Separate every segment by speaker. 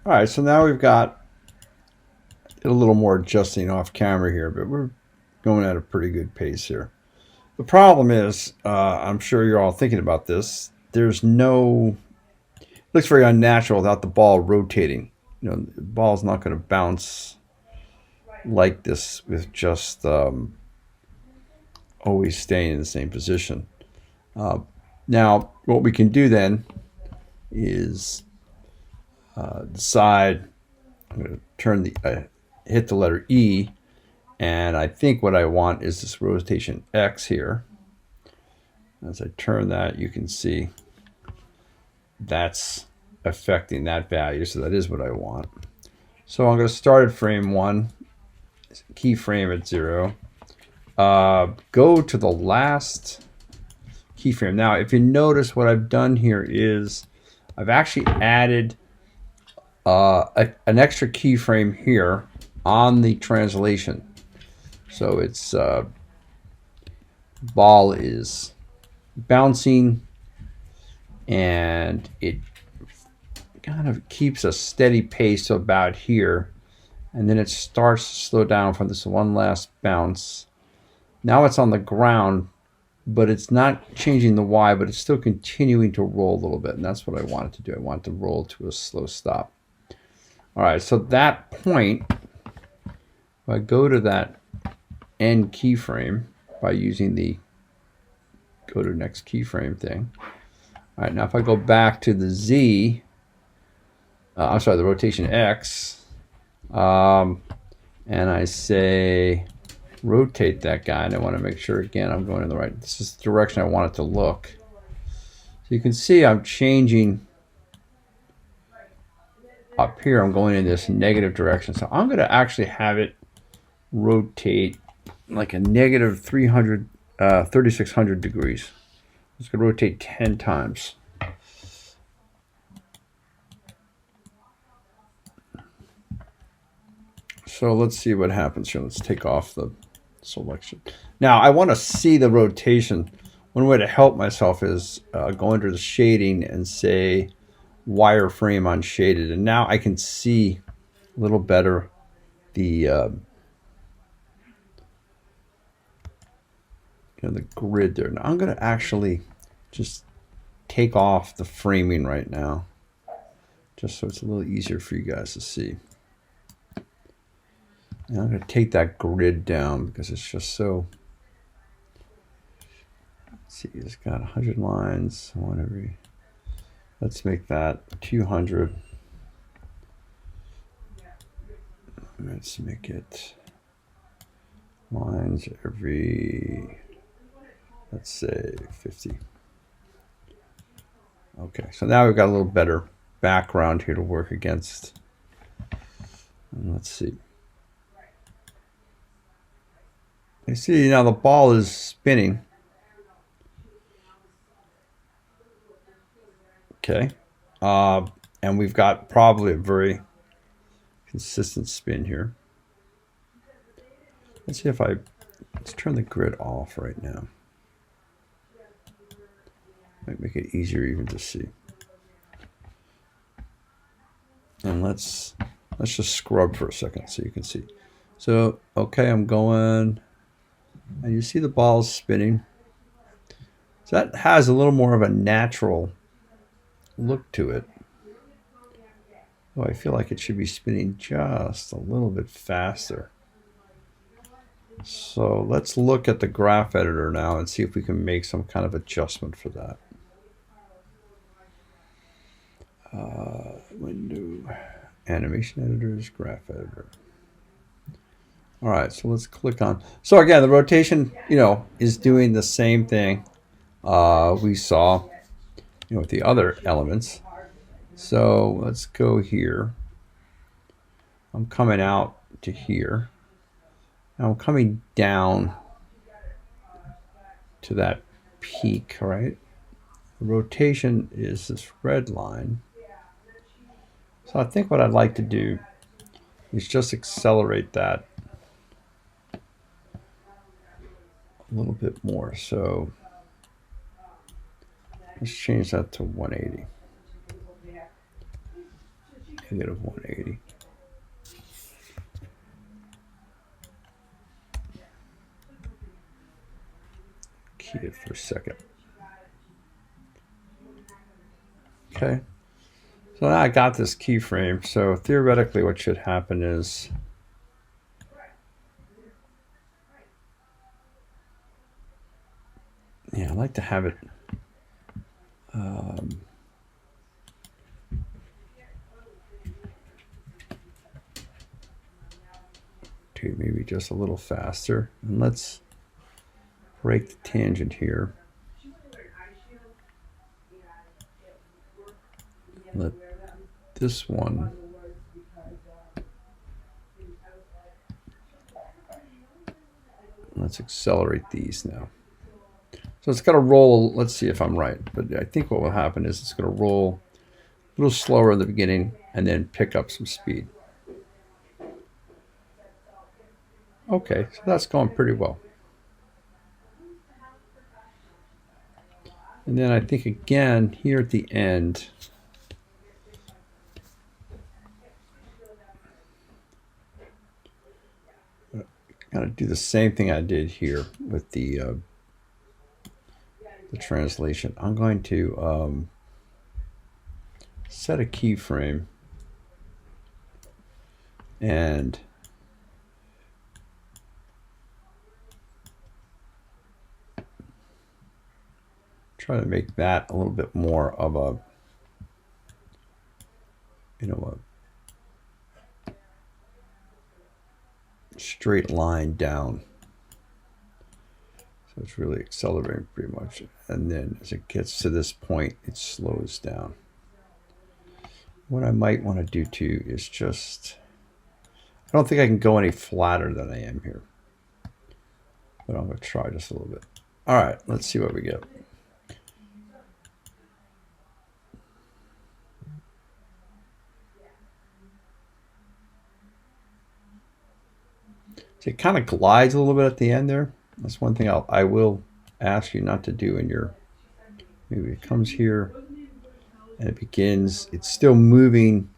Speaker 1: All right, so now we've got a little more adjusting off camera here, but we're going at a pretty good pace here. The problem is, I'm sure you're all thinking about this. There's no, it looks very unnatural without the ball rotating. You know, the ball's not going to bounce like this with just always staying in the same position. Uh, Now, what we can do then is decide. I'm going to turn the hit the letter E, and I think what I want is this rotation X here. As I turn that, you can see that's affecting that value, so that is what I want. So I'm going to start at frame 1, keyframe at 0, go to the last keyframe. Now, if you notice, what I've done here is I've actually added an extra keyframe here on the translation. So it's ball is bouncing, and it kind of keeps a steady pace to about here, and then it starts to slow down from this one last bounce. Now it's on the ground, but it's not changing the Y, but it's still continuing to roll a little bit, and that's what I wanted to do. I want to roll to a slow stop. All right, so that point, if I go to that end keyframe by using the go to next keyframe thing. All right, now if I go back to the Z, I'm sorry, the rotation X, and I say rotate that guy, and I want to make sure, again, I'm going in the right, this is the direction I want it to look. So you can see I'm changing up here. I'm going in this negative direction. So I'm going to actually have it rotate like a negative 3,600 degrees. It's going to rotate 10 times. So let's see what happens here. Let's take off the selection. Now I want to see the rotation. One way to help myself is go under the shading and say wireframe unshaded. And now I can see a little better the the grid there. Now I'm going to actually just take off the framing right now, just so it's a little easier for you guys to see. And I'm going to take that grid down because it's just so. Let's see, it's got 100 lines, one every. Let's make that 200. Let's make it lines every, let's say 50. Okay, so now we've got a little better background here to work against. And let's see. You see now the ball is spinning. Okay, and we've got probably a very consistent spin here. Let's see if let's turn the grid off right now. Might make it easier even to see. And let's just scrub for a second so you can see. So, okay, I'm going, and you see the ball's spinning. So that has a little more of a natural look to it. Oh, I feel like it should be spinning just a little bit faster. So let's look at the graph editor now and see if we can make some kind of adjustment for that. Window, animation editors, graph editor. All right, so let's click on. So again, the rotation, is doing the same thing we saw, with the other elements. So let's go here. I'm coming out to here. Now I'm coming down to that peak, right? The rotation is this red line. So I think what I'd like to do is just accelerate that a little bit more. So let's change that to 180. negative 180. Key it for a second. Okay. So now I got this keyframe. So theoretically what should happen is yeah, I like to have it to maybe just a little faster. And let's break the tangent here. Let this one let's accelerate these now. So it's got to roll. Let's see if I'm right. But I think what will happen is it's going to roll a little slower in the beginning and then pick up some speed. Okay, so that's going pretty well. And then I think again here at the end, I'm going to do the same thing I did here with the translation. I'm going to set a keyframe and try to make that a little bit more of a, you know, a straight line down. So it's really accelerating pretty much. And then as it gets to this point, it slows down. What I might want to do too is just, I don't think I can go any flatter than I am here. But I'm going to try just a little bit. All right, let's see what we get. So it kind of glides a little bit at the end there. That's one thing I will ask you not to do in your, maybe it comes here and it begins, it's still moving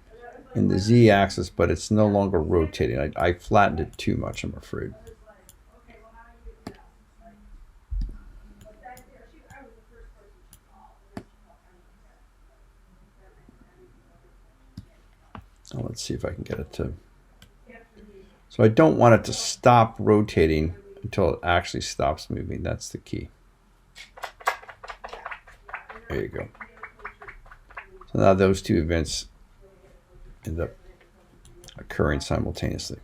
Speaker 1: in the z-axis, but it's no longer rotating. I flattened it too much, I'm afraid. Oh, let's see if I can get it to, so I don't want it to stop rotating until it actually stops moving. That's the key. There you go. So now those two events end up occurring simultaneously.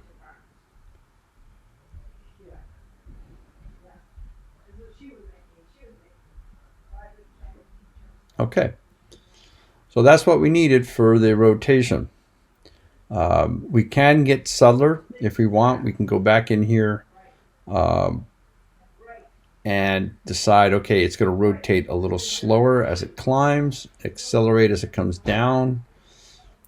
Speaker 1: Okay. So that's what we needed for the rotation. We can get subtler if we want. We can go back in here and decide, okay, it's going to rotate a little slower as it climbs, accelerate as it comes down.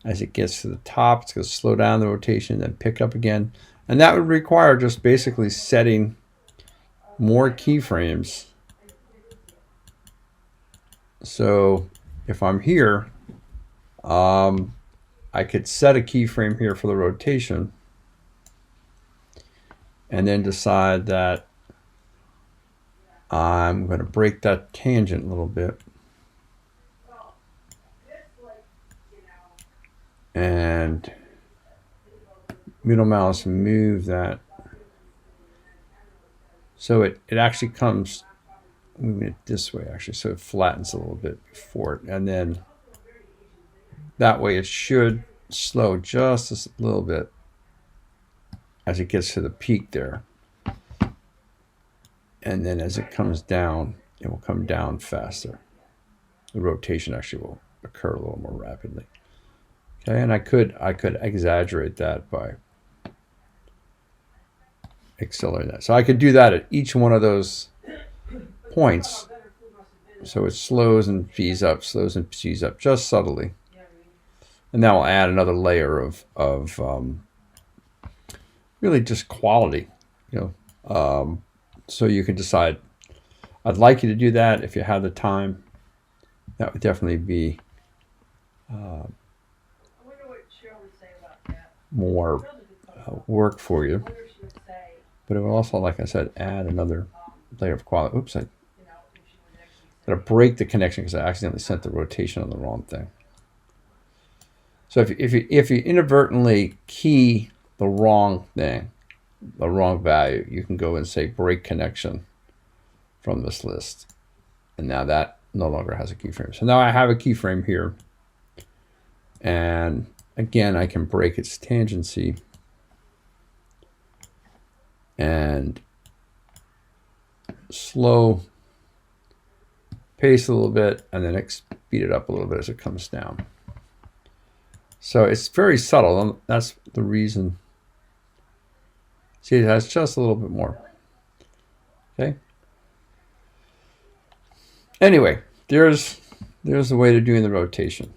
Speaker 1: As it gets to the top, it's going to slow down the rotation, then pick up again. And that would require just basically setting more keyframes. So if I'm here, I could set a keyframe here for the rotation and then decide that I'm going to break that tangent a little bit. And middle mouse move that. So it actually comes, moving it this way actually, so it flattens a little bit before it. And then that way it should slow just a little bit as it gets to the peak there. And then as it comes down, it will come down faster. The rotation actually will occur a little more rapidly. Okay, and I could exaggerate that by accelerating that. So I could do that at each one of those points. So it slows and speeds up, slows and speeds up just subtly. And that will add another layer of really just quality, you know. So you can decide, I'd like you to do that if you have the time. That would definitely be more work for you. But it will also, like I said, add another layer of quality. Oops, I gotta break the connection because I accidentally sent the rotation on the wrong thing. So if you inadvertently key the wrong thing, the wrong value, you can go and say break connection from this list. And now that no longer has a keyframe. So now I have a keyframe here. And again, I can break its tangency and slow pace a little bit and then speed it up a little bit as it comes down. So it's very subtle, and that's the reason. See, it has just a little bit more. Okay. Anyway, there's the way to doing the rotation.